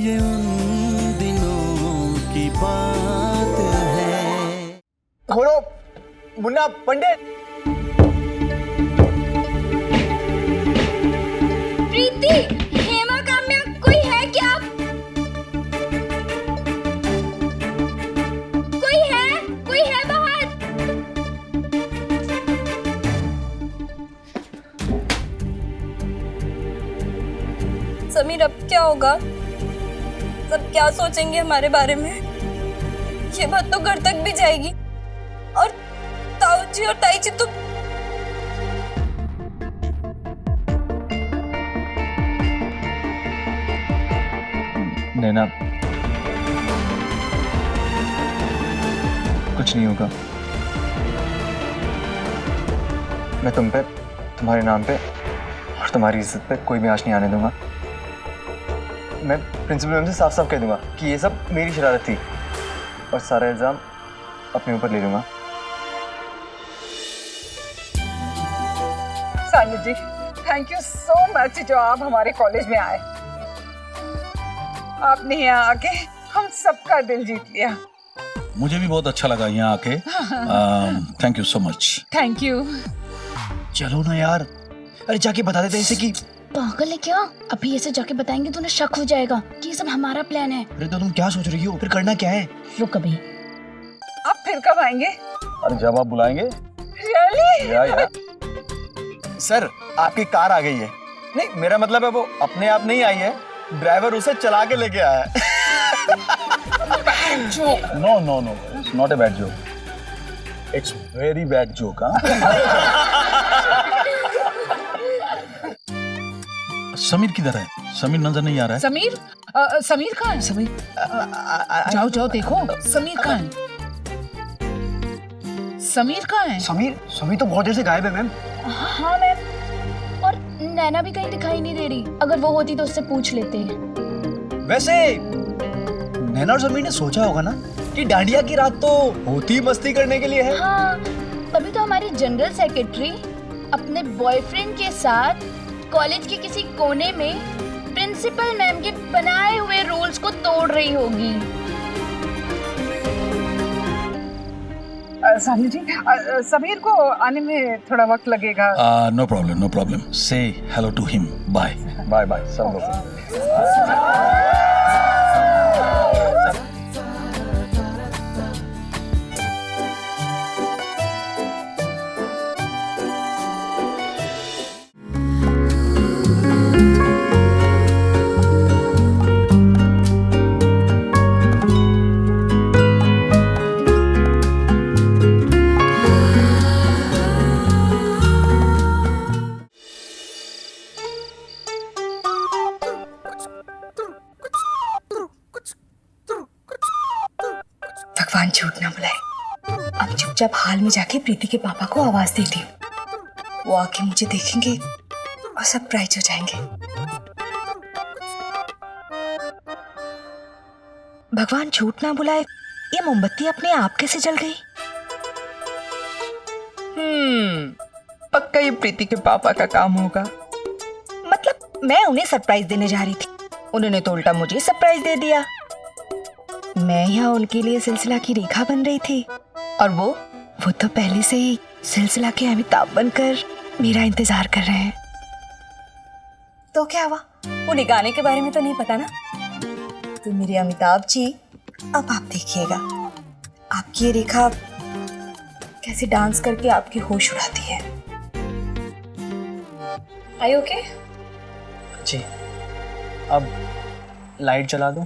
ये उन दिनों की बात है। खोलो मुन्ना पंडित। प्रीति, हेमा, काम्या, कोई है क्या? कोई है बाहर? समीर, अब क्या होगा? सब क्या सोचेंगे हमारे बारे में? ये बात तो घर तक भी जाएगी। और ताऊ जी और ताई जी तो नैना, कुछ नहीं होगा। मैं तुम पे, तुम्हारे नाम पे और तुम्हारी इज्जत पे कोई भी आँच नहीं आने दूंगा। मैं प्रिंसिपल मैम से साफ साफ कह दूंगा कि ये सब मेरी शरारत थी और सारा इल्जाम अपने ऊपर ले लूंगा। Sanu ji, thank you so much जो आप हमारे कॉलेज में आए। आपने यहाँ आके हम सबका दिल जीत लिया। मुझे भी बहुत अच्छा लगा यहाँ आके। Thank you so much. Thank you. चलो ना यार, अरे जाके बता देते इसे कि पागल है क्या? अभी ऐसे जाके बताएंगे तो उन्हें शक हो जाएगा कि ये सब हमारा प्लान है। अरे तो तुम क्या सोच रही हो? फिर करना क्या है? रुक अभी। आप फिर कब आएंगे? अरे जब आप बुलाएंगे। रियली? या सर, आपकी कार आ गई है। नहीं, मेरा मतलब है वो अपने आप नहीं आई है, ड्राइवर उसे चला के लेके आया है। No no no, it's not a bad joke, it's very bad joke. Sameer किधर है? समीर नजर नहीं आ रहा है। समीर? समीर कहाँ है? समीर जाओ जाओ देखो, समीर कहाँ है? समीर कहाँ है? समीर तो बहुत देर से गायब है मैम। हाँ मैम, और नैना भी कहीं दिखाई नहीं दे रही। अगर वो होती तो उससे पूछ लेते। वैसे नैना और समीर ने सोचा होगा ना कि डांडिया की रात तो होती ही मस्ती करने के लिए है। हाँ, तभी तो हमारी जनरल सेक्रेटरी अपने बॉयफ्रेंड के साथ कॉलेज के किसी कोने में प्रिंसिपल मैम के बनाए हुए रूल्स को तोड़ रही होगी। सानू जी, समीर को आने में थोड़ा वक्त लगेगा। No problem, no problem. Say hello to him. Bye bye bye सब लोग। भगवान झूठ ना बुलाए। अब चुपचाप हाल में जाके प्रीति के पापा को आवाज देती हूँ। वो आके मुझे देखेंगे और सरप्राइज हो जाएंगे। भगवान झूठ ना बुलाए, ये मोमबत्ती अपने आप कैसे जल गई? पक्का ये प्रीति के पापा का काम होगा। मतलब मैं उन्हें सरप्राइज देने जा रही थी, उन्होंने तो उल्टा मुझे सरप्राइज दे दिया। मैं यहाँ उनके लिए सिलसिला की रेखा बन रही थी और वो तो पहले से ही सिलसिला के अमिताभ बनकर मेरा इंतजार कर रहे हैं। तो क्या हुआ? उन्हें गाने के बारे में तो नहीं पता ना? तो मेरे अमिताभ जी, अब आप देखिएगा आपकी ये रेखा कैसे डांस करके आपके होश उड़ाती है। आई ओके? जी, अब लाइट जला दूं?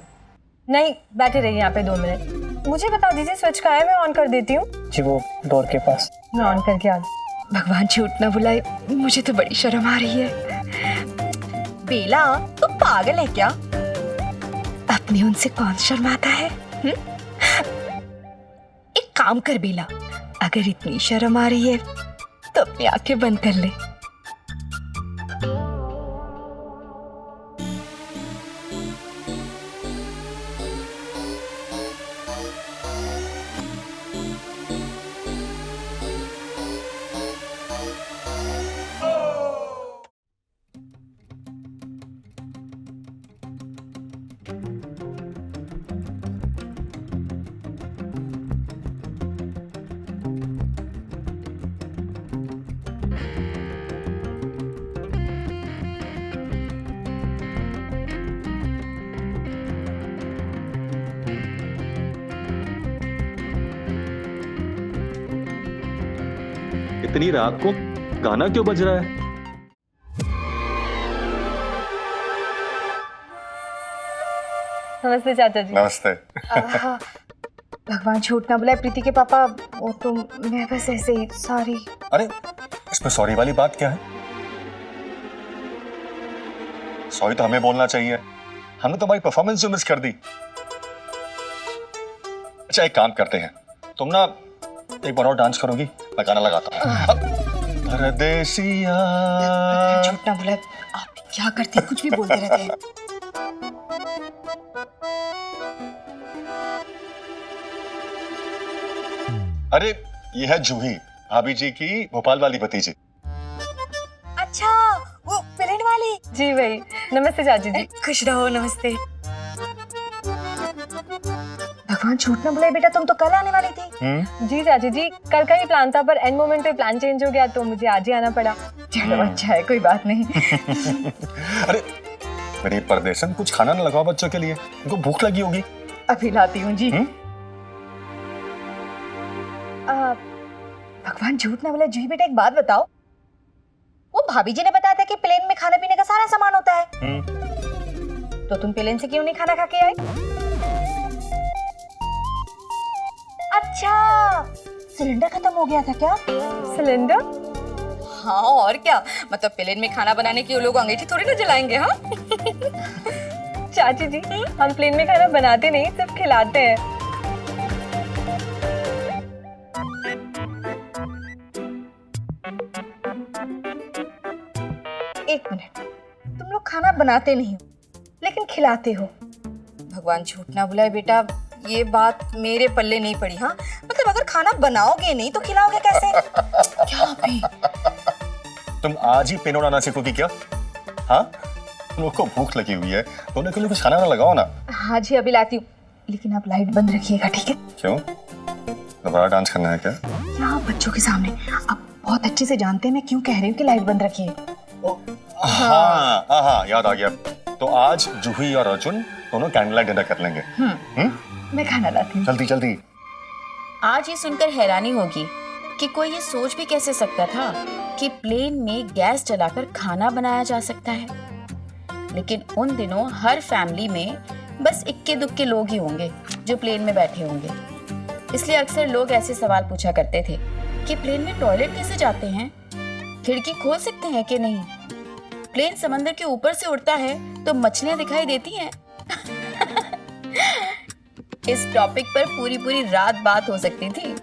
नहीं, बैठे रहिए यहाँ पे 2 मिनट। मुझे बता दीजिए स्विच कहाँ है, मैं ऑन कर देती हूँ। जी, वो डोर के पास। मैं ऑन करके आ गई। भगवान झूठ ना बुलाए, मुझे तो बड़ी शर्म आ रही है। बेला, तू पागल है क्या? अपने उनसे कौन शर्माता है? एक काम कर बेला, अगर इतनी शर्म आ रही है तो अपनी आंखें बंद कर ले। इतनी रात को गाना क्यों बज रहा है? नमस्ते चाचा जी। नमस्ते। भगवान झूठ ना बुलाए प्रीति के पापा, वो तो मैं बस ऐसे ही सॉरी। अरे इसमें सॉरी वाली बात क्या है? सॉरी तो हमें बोलना चाहिए, हमने तुम्हारी परफॉर्मेंस जो मिस कर दी। अच्छा एक काम करते हैं, तुम ना एक बार और डांस करोगी, मैं गाना लगाता हूँ। परदेसिया। झूठ ना बुलाए, आप क्या करते हैं, कुछ भी बोलते रहते हैं। अरे ये है जूही, भाभी जी की भोपाल वाली भतीजी। अच्छा वो फिल्म वाली। जी भाई, नमस्ते चाची जी। खुश रहो, नमस्ते। भगवान झूठ ना बुलाए बेटा, तुम तो कल आने वाली थी। जी चाची जी, कल का ही प्लान था पर एंड मोमेंट पे प्लान चेंज हो गया तो मुझे आज ही आना पड़ा। चलो अच्छा है, कोई बात नहीं। अरे मेरी परदेसन, कुछ खाना ना लगाओ बच्चों के लिए, उनको भूख लगी होगी। अभी लाती हूँ जी। भगवान झूठ ना बोले, जूही बेटा एक बात बताओ, वो भाभी जी ने बताया था कि प्लेन में खाने पीने का सारा सामान होता है, तो तुम प्लेन से क्यों नहीं खाना खा के आए? अच्छा सिलेंडर खत्म हो गया था क्या? सिलेंडर? हाँ और क्या, मतलब प्लेन में खाना बनाने के लोग अंगीठी थोड़ी ना जलाएंगे। हाँ चाची जी, हम प्लेन में खाना बनाते नहीं, सिर्फ खिलाते हैं। एक मिनट, तुम लोग खाना बनाते नहीं हो लेकिन खिलाते हो। भगवान झूठ ना बुलाए बेटा, ये बात मेरे पल्ले नहीं पड़ी। हाँ मतलब अगर खाना बनाओगे नहीं तो खिलाओगे कैसे? क्या भी तुम आज ही पेन उड़ाना सीखोगी क्या? हाँ तुम लोग को भूख लगी हुई है, तो उन्हें के लिए कुछ खाना ना लगाओ ना। हाँ जी अभी लाती हूँ, लेकिन आप लाइट बंद रखिएगा, ठीक है? क्यों, दोबारा डांस करना है क्या? यहाँ बच्चों के सामने आप बहुत अच्छे से जानते हैं मैं क्यों कह रही हूँ कि लाइट बंद रखिए। हाँ हाँ याद आ गया, तो आज जूही और अर्जुन दोनों कैंडल लाइट डिनर कर लेंगे। मैं खाना लाती हूँ। जल्दी जल्दी। आज ये सुनकर हैरानी होगी कि कोई ये सोच भी कैसे सकता था कि प्लेन में गैस जलाकर खाना बनाया जा सकता है। लेकिन उन दिनों हर फैमिली में बस इक्के दुक्के लोग ही होंगे जो प्लेन में बैठे होंगे, इसलिए अक्सर लोग ऐसे सवाल पूछा करते थे कि प्लेन में टॉयलेट कैसे जाते हैं, खिड़की खोल सकते हैं कि नहीं, प्लेन समंदर के ऊपर से उड़ता है तो मछलियां दिखाई देती हैं। इस टॉपिक पर पूरी रात बात हो सकती थी।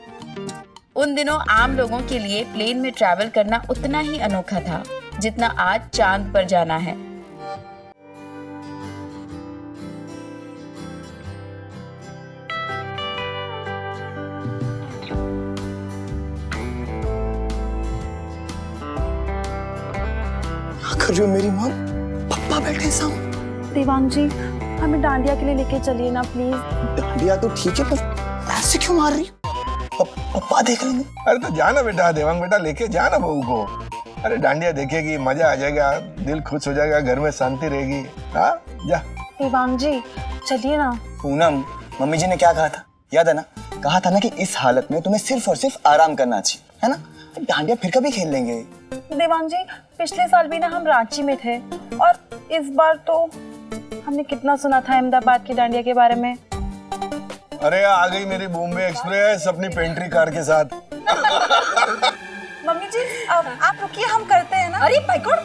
उन दिनों आम लोगों के लिए प्लेन में ट्रैवल करना उतना ही अनोखा था जितना आज चांद पर जाना है। कर रही हो मेरी माँ? पप्पा बैठे सामने। देवांग जी, हमें डांडिया के लिए लेके चलिए ना प्लीज। डांडिया तो ठीक है पर ऐसे क्यों मार रही? पप्पा देख लेंगे। अरे तो जाना बेटा, देवांग बेटा लेके जाना बहू को। अरे डांडिया देखेगी, मजा आ जाएगा, दिल खुश हो जाएगा, घर में शांति रहेगी। हाँ जा। देवांग जी चलिए ना। पूनम, मम्मी जी ने क्या कहा था याद है ना? कहा था ना कि इस हालत में तुम्हें सिर्फ और सिर्फ आराम करना चाहिए, है ना? डांडिया फिर कभी खेल लेंगे। देवांग जी, पिछले साल भी ना हम रांची में थे और इस बार तो हमने कितना सुना था अहमदाबाद की डांडिया के बारे में। अरे आ गई मेरी बॉम्बे एक्सप्रेस अपनी पेंट्री कार के साथ। मम्मी जी आप रुकिए, हम करते हैं ना। अरे बाइकआउट,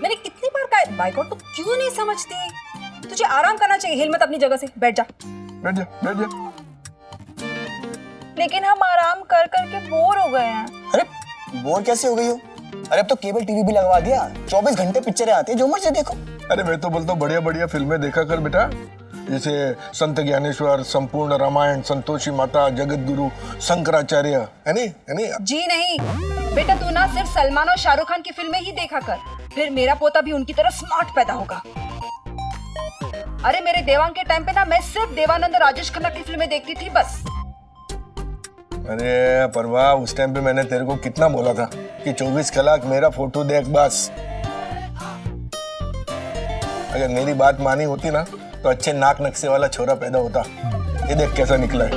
मैंने कितनी बार कहा बाइकआउट, तो क्यों नहीं समझती? तुझे आराम करना चाहिए, हिल मत अपनी जगह से, बैठ जा। बैठ जा बैठ जा। लेकिन हम आराम कर करके बोर हो गए हैं। अरे बोर कैसे हो गई हो? अरे अब तो केबल टीवी भी लगवा दिया, 24 घंटे पिक्चरें आती है, जो मर्जी देखो। अरे मैं तो बोलता हूँ बढ़िया बढ़िया फिल्में देखा कर बेटा, जैसे संत ज्ञानेश्वर, संपूर्ण रामायण, संतोषी माता, जगत गुरु, शंकराचार्य, है नहीं? जी नहीं बेटा, तू ना सिर्फ सलमान और शाहरुख खान की फिल्में ही देखा कर, फिर मेरा पोता भी उनकी तरह स्मार्ट पैदा होगा। अरे मेरे देवांग के टाइम पे ना मैं सिर्फ देवानंद और राजेश खन्ना की फिल्में देखती थी बस। अरे परवा उस टाइम पे मैंने तेरे को कितना बोला था कि 24 कलाक मेरा फोटो देख बस। अगर मेरी बात मानी होती ना तो अच्छे नाक नक्शे वाला छोरा पैदा होता। ये देख कैसा निकला है।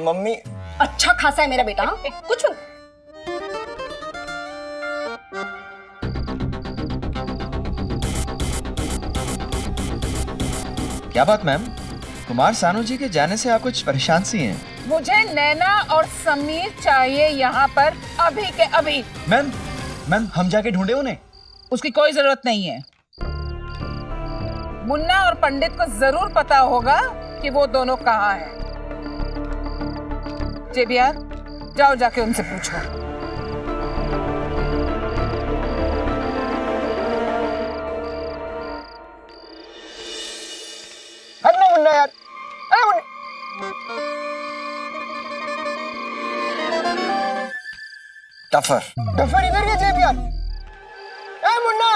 मम्मी अच्छा खासा है मेरा बेटा, हाँ? कुछ क्या बात मैम, कुमार सानू जी के जाने से आप कुछ परेशान सी हैं? मुझे नैना और समीर चाहिए यहाँ पर अभी के अभी। मैम हम जाके ढूंढे उन्हें। उसकी कोई जरूरत नहीं है। मुन्ना और पंडित को जरूर पता होगा कि वो दोनों कहाँ हैं। जेबियार, जाओ जाके उनसे पूछो। हटना मुन्ना यार, अरे मुन्ना। टफर इधर है जेबियार। ए मुन्ना,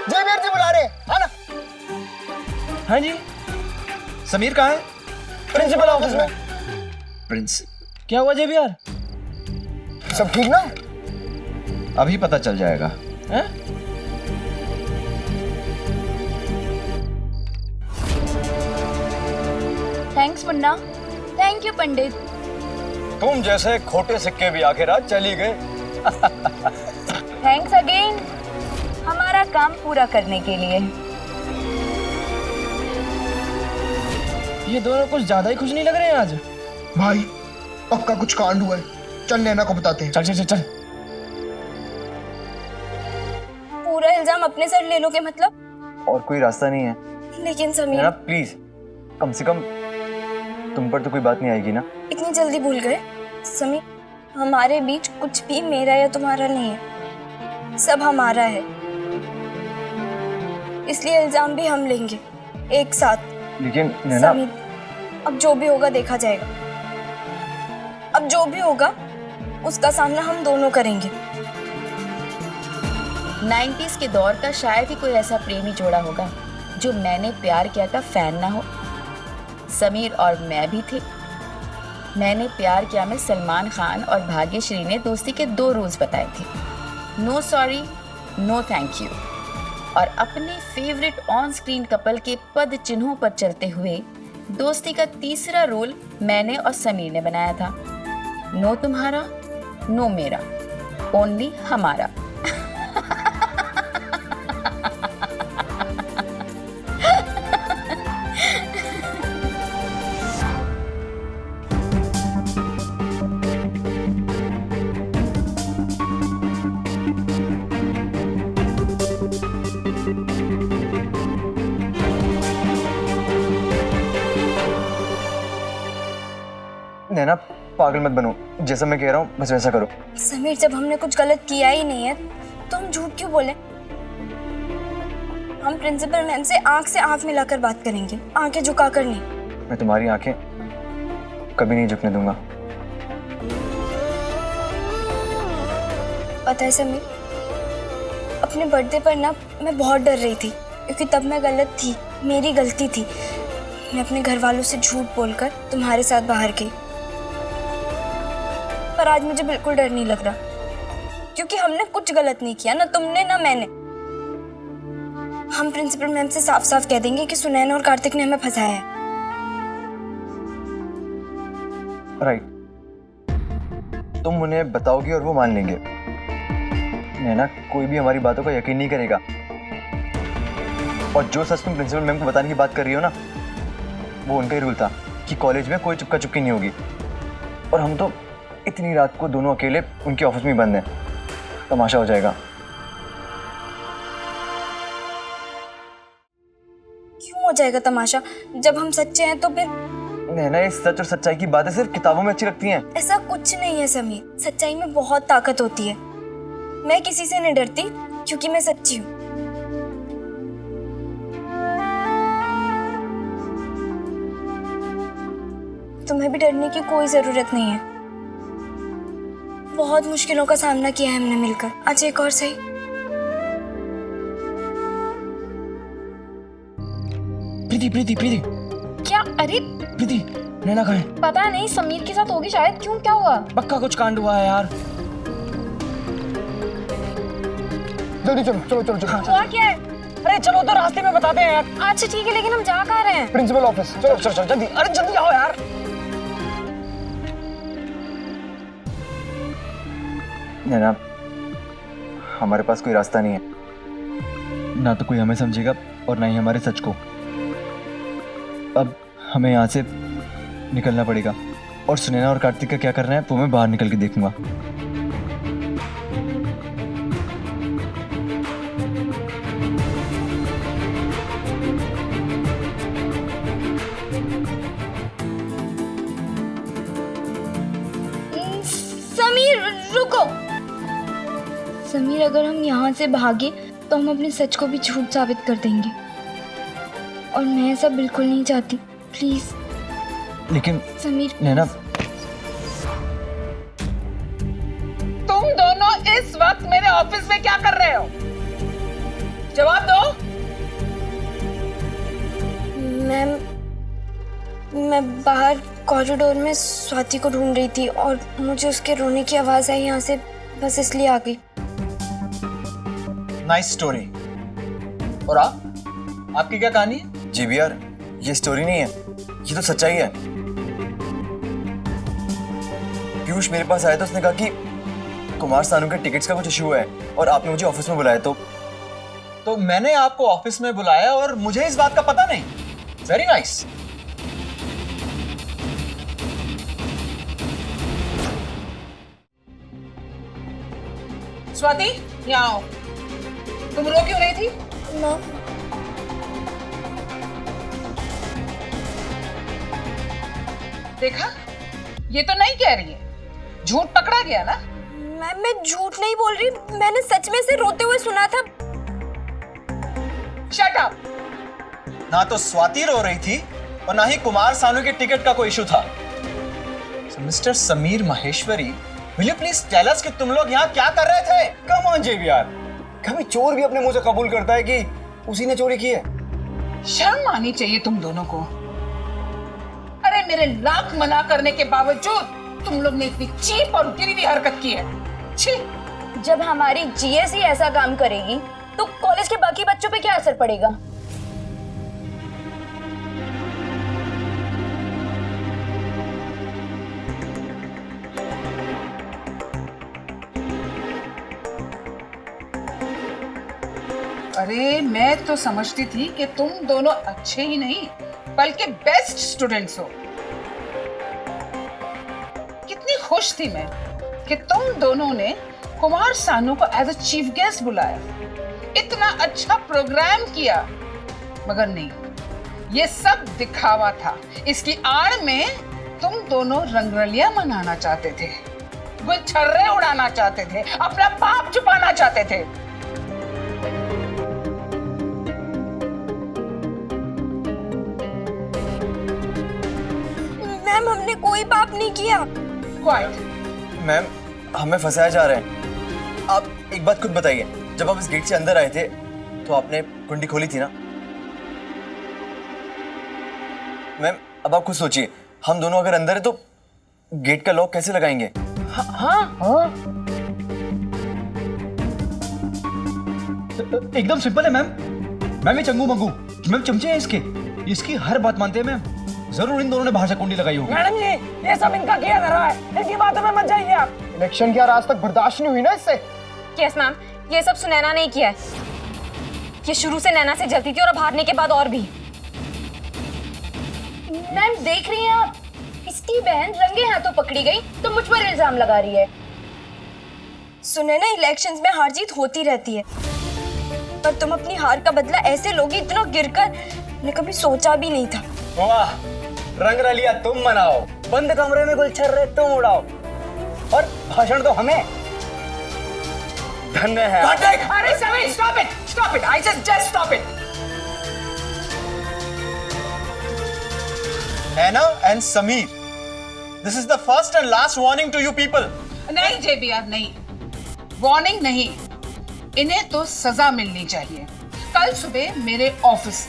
जेबियार जी बुला रहे हैं, हाँ ना? हाँ जी। समीर कहाँ है? प्रिंसिपल ऑफिस में। प्रिंस, क्या हुआ जेबियार? सब ठीक ना? अभी पता चल जाएगा। हैं? थैंक्स मुन्ना। थैंक यू पंडित। तुम जैसे खोटे सिक्के भी आखिर आज चली गए। थैंक्स अगेन हमारा काम पूरा करने के लिए। ये दोनों कुछ ज्यादा ही खुश नहीं लग रहे हैं आज। भाई पक्का कुछ कांड हुआ है, चल नैना को बताते हैं। चल चल चल चल। पूरा इल्जाम अपने सर ले लोगे मतलब? और कोई रास्ता नहीं है। लेकिन समीर, नैना प्लीज, कम से कम तुम पर तो कोई बात नहीं आएगी ना? इतनी जल्दी भूल गए? समीर, हमारे बीच कुछ भी मेरा या तुम्हारा नहीं है, सब हमारा है। इसलिए इल्जाम भी हम लेंगे एक साथ। लेकिन नैना, समीर, अब जो भी होगा देखा जाएगा। अब जो भी होगा उसका सामना हम दोनों करेंगे। 90s के दौर का शायद ही कोई ऐसा प्रेमी जोड़ा होगा जो मैंने प्यार किया का फैन ना हो। समीर और मैं भी थे। मैंने प्यार किया में सलमान खान और भाग्यश्री ने दोस्ती के 2 रूल्स बताए थे, no sorry, no thank you. और अपने फेवरेट ऑन स्क्रीन कपल के पद चिन्हों पर चलते हुए दोस्ती का 3रा रूल मैंने और समीर ने बनाया था, नो तुम्हारा, नो मेरा, ओनली हमारा। नैना पागल मत बनो, जैसा मैं कह रहा हूँ बस वैसा करो। समीर, जब हमने कुछ गलत किया ही नहीं है तो हम झूठ क्यों बोले? हम प्रिंसिपल मैम से आंख मिलाकर बात करेंगे, आंखें झुकाकर नहीं। मैं तुम्हारी आंखें कभी नहीं झुकने दूंगा। पता है समीर, अपने बर्थडे पर ना मैं बहुत डर रही थी, क्योंकि तब मैं गलत थी, मेरी गलती थी। मैं अपने घर वालों से झूठ बोलकर तुम्हारे साथ बाहर गई। पर आज मुझे बिल्कुल डर नहीं लग रहा, क्योंकि हमने कुछ गलत नहीं किया, ना तुमने ना मैंने। हम प्रिंसिपल मैम से साफ साफ कह देंगे कि सुनैना और कार्तिक ने हमें फंसाया है। राइट, तुम उन्हें बताओगी और वो मान लेंगे। नैना, कोई भी हमारी बातों का यकीन नहीं करेगा। और जो सच तुम प्रिंसिपल मैम को बताने की बात कर रही हो ना, वो उनका ही रूल था कि कॉलेज में कोई चुपका चुपकी नहीं होगी। और हम तो इतनी रात को दोनों अकेले उनके ऑफिस में बंद हैं, तमाशा हो जाएगा। क्यों हो जाएगा तमाशा? जब हम सच्चे हैं तो फिर। नैना, ये सच और सच्चाई की बातें सिर्फ किताबों में अच्छी लगती हैं। ऐसा कुछ नहीं है समीर, सच्चाई में बहुत ताकत होती है। मैं किसी से नहीं डरती क्योंकि मैं सच्ची हूँ। तुम्हें भी डरने की कोई जरूरत नहीं है। बहुत मुश्किलों का सामना किया है हमने मिलकर, आज एक और सही। प्रीति प्रीति प्रीति, क्या? अरे प्रीति, नैना कहाँ है? पता नहीं, समीर के साथ होगी शायद। क्यों, क्या हुआ? पक्का कुछ कांड हुआ है यार। जल्दी चलो चलो चलो चलो। हुआ क्या है? अरे चलो तो रास्ते में बताते हैं यार। अच्छा ठीक है, लेकिन हम जा कहाँ रहे हैं? प्रिंसिपल ऑफिस, चलो चलो चलो जल्दी, अरे जल्दी आओ यार। नैना, हमारे पास कोई रास्ता नहीं है। ना तो कोई हमें समझेगा और ना ही हमारे सच को। अब हमें यहाँ से निकलना पड़ेगा और सुनैना और कार्तिक का क्या करना है वो मैं बाहर निकल के देखूंगा। समीर रुको। समीर, अगर हम यहाँ से भागे तो हम अपने सच को भी झूठ साबित कर देंगे और मैं ऐसा बिल्कुल नहीं चाहती। प्लीज। लेकिन समीर नैना, तुम दोनों इस वक्त मेरे ऑफिस में क्या कर रहे हो? जवाब दो। मैं बाहर कॉरिडोर में स्वाति को ढूंढ रही थी और मुझे उसके रोने की आवाज आई यहाँ से, बस इसलिए आ गई। Nice story. और आपकी क्या कहानी है? जी भी यार, ये स्टोरी नहीं है, ये तो सच्चाई है। पीयूष मेरे पास आया तो उसने कहा कि कुमार सानू के टिकट्स का कुछ इशू है और आपने मुझे ऑफिस में बुलाया। तो मैंने आपको ऑफिस में बुलाया और मुझे इस बात का पता नहीं। Very nice. स्वाति, यहाँ आओ। तुम रो क्यों रही थी? माँ, देखा, ये तो नहीं कह रही है, झूठ पकड़ा गया ना। मैम मैं झूठ नहीं बोल रही, मैंने सच में से रोते हुए सुना था। Shut up. ना तो स्वाति रो रही थी और ना ही कुमार सानू के टिकट का कोई इशू था। Mister Sameer Maheshwari, will you please tell us कि तुम लोग यहाँ क्या कर रहे थे? कम ऑन जेबी यार, कभी चोर भी अपने मुंह से कबूल करता है कि उसी ने चोरी की है। शर्म आनी चाहिए तुम दोनों को। अरे मेरे लाख मना करने के बावजूद तुम लोग ने इतनी चीप और गिरी हुई हरकत की है। छी। जब हमारी जीएस ही ऐसा काम करेगी तो कॉलेज के बाकी बच्चों पे क्या असर पड़ेगा? अरे मैं तो समझती थी कि तुम दोनों अच्छे ही नहीं बल्कि बेस्ट स्टूडेंट्स हो। कितनी खुश थी मैं कि तुम दोनों ने कुमार सानू को एज अ चीफ गेस्ट बुलाया, इतना अच्छा प्रोग्राम किया। मगर नहीं, ये सब दिखावा था। इसकी आड़ में तुम दोनों रंगरलियां मनाना चाहते थे, गुलछर्रे उड़ाना चाहते थे, अपना पाप छुपाना चाहते थे। मैम हमने कोई पाप नहीं किया। क्वाइट। मैम, हमें फंसाया जा रहा है। आप एक बात खुद बताइए, जब आप इस गेट से अंदर आए थे तो आपने कुंडी खोली थी ना? मैम अब आप खुद सोचिए, हम दोनों अगर अंदर है तो गेट का लॉक कैसे लगाएंगे? हाँ। एकदम सिंपल है मैम। मैम ये चंगू मंगू, मैम चमचे हैं इसकी हर बात मानते हैं मैम। जरूर इन दोनों ने बाहर से कुंडी लगाई होगी। मैडम जी, ये सब इनका किया धरा है, इनकी बातों में मत जाइए आप। इलेक्शन की आज तक बर्दाश्त नहीं हुई ना इससे। यस मैम, ये सब सुनैना नहीं किया है। ये शुरू से नैना से जलती थी और अब हारने के बाद और भी। मैम देख रही हैं आप, इसकी बहन रंगे हाथों पकड़ी गई तो मुझ पर इल्जाम लगा रही है। सुनैना, इलेक्शंस में हार जीत होती रहती है, पर तुम अपनी हार का बदला ऐसे लोगी इतना गिरकर, मैंने कभी सोचा भी नहीं था। वाह, रंग रलिया तुम मनाओ, बंद कमरे में गुलछर्रे तुम उड़ाओ और भाषण तो हमें। धन्य है। अरे Sameer, stop it, I just stop it. Anna and Sameer, this is the first and last warning to you people. नहीं JBR, नहीं, वार्निंग नहीं, इन्हें तो सजा मिलनी चाहिए। कल सुबह मेरे ऑफिस।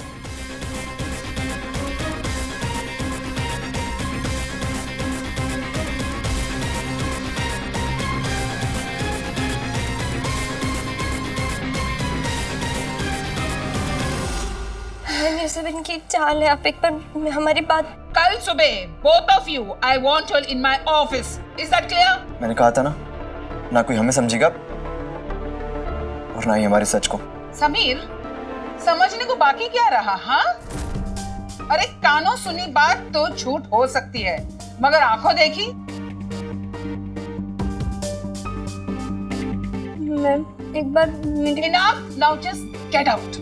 ये सब इनकी चाल है। आप एक बार हमारी बात। कल सुबह both of you I want you in my office. Is that clear? मैंने कहा था ना, ना कोई हमें समझेगा और ना ही हमारे सच को। समीर, समझने को बाकी क्या रहा? हाँ, अरे कानों सुनी बात तो झूठ हो सकती है, मगर आंखों देखी। मैम एक बार मेरी Enough, now just get out.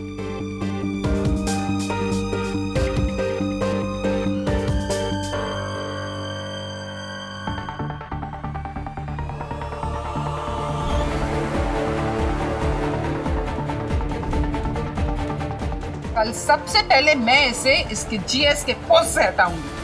कल सबसे पहले मैं इसे इसके जीएस के पोस्ट से हटाऊंगी।